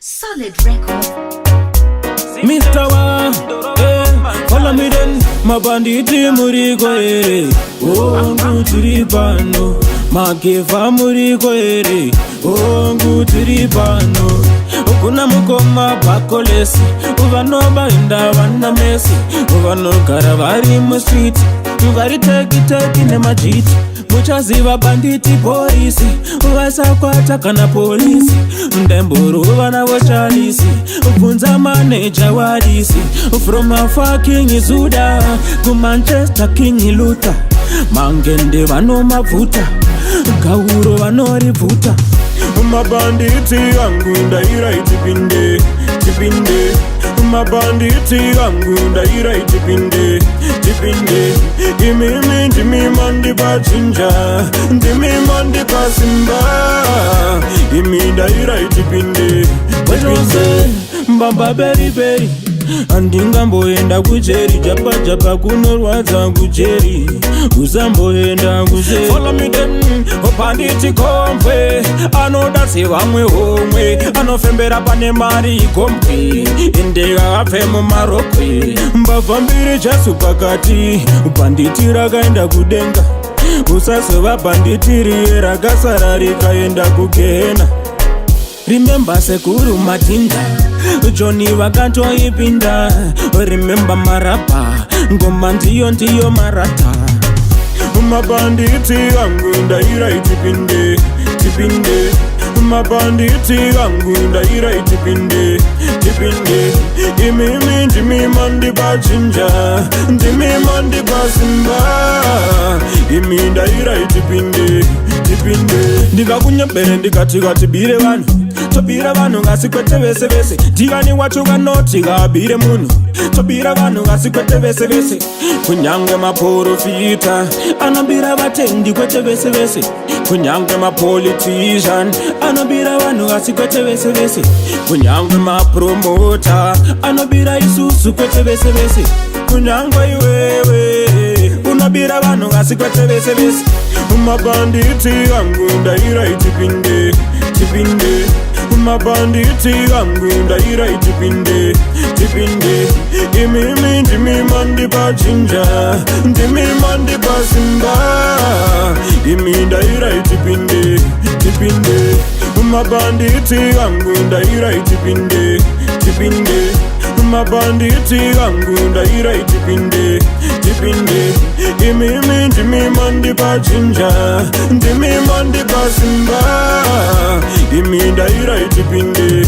Solid record. Mr. Wa, follow me then. My banditi murigo ere. Oh, ngutiripano. Makeva murigo ere. Oh, ngutiripano. Ukuna mukoma bakolesi. Uvanoba inda vana mesi. Uvanogara vari mu street. Vari teki nemajiti. Muchaziva banditi polisi. Uvasakwata kana polisi. Ndemburu vana vochalisi. Ubvunza manager wadisi. From a fucking Izuda to Manchester King Luther. Mangende vano mavuta. Gauro vanorivuta. Mabanditi yangu ndaira itipinde. Mabanditi yangu ndaira itipinde. Imimi ndimi mandi bachinja. Ndimi mandi basimba. Imi ndaira itipinde. Mbamba beri andingamboenda kujeri japa kunorwadza kujeri uzamboenda kujeri. Follow me then opanditi kombe anoda sevamwe homwe anofembera pane mari ikombe indega apfe mumarokwe mbavha mbiri chasu pakati banditi rakaenda kudenga usazova banditi riye rakasara rikaenda kugehena. Remember sekuru matinda Johnny vakantoipinda. Remember marapa ngoma ndiyo marata. Mabanditi yangu ndaira itipinde. Mabanditi yangu ndaira itipinde. Imimi ndimi mandi bachinja. Ndimi mandi basimba. Imi ndaira itipinde. Ndikakunyembere ndikatikatibire vanhu. Tobira vanhu ngasikwete vese. Tivani wacho kanoti kabire munhu. Tobira vanhu ngasikwete vese. Kunyange maprofita anobira vatendi kwete vese. Kunyange mapolitician anobira vanhu ngasikwete vese. Kunyange mapromota anobira isusu kwete vese. Kunyange iwewe unobira vanhu ngasikwete vese. Mabanditi yangu ndaira itipinde. Mabanditi yangu ndaira itipinde. Imimi ndimi mandi bachinja. Ndimi mandi basimba. Imi ndaira itipinde. Mabanditi yangu ndaira itipinde. Mabanditi yangu ndaira itipinde. Imimi ndimi mandi bachinja. Ndimi mandi basimba. Imi ndaira itipinde.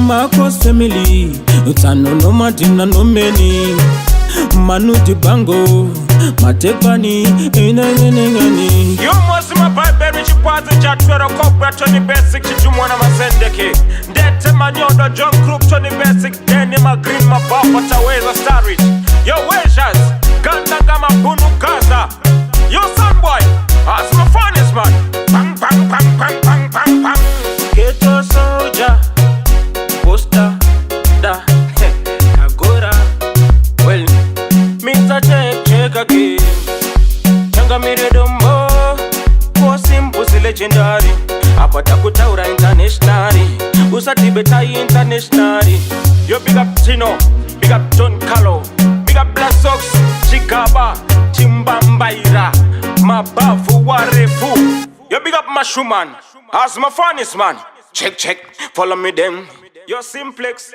Marcos family Utano no Martina no many Manu di bango Matekani Inanengani. You must my pipe rich party chatwero copra Tony Basic Chumwana Masendeke. Dete manyodo John Group Tony Basic. Denny my green my papa Taweza Star Rich. Yo Weshas Ganda Gama Bunu Gaza. Yo son boy as my funniest man. Bang. Ghetto soldier Posta Da Kagora. Well Mr. Check again. Changa mire dombo Kwa simple legendary. Apata kutaura internationally. Usati betai internationally. Yo big up Tino. Big up John Carlo. Big up Black Sox. Chikaba Chimbambaira Mabafu Warefu. Yo big up Mashuman as my funniest man. Check, follow me then. Yo Simplex.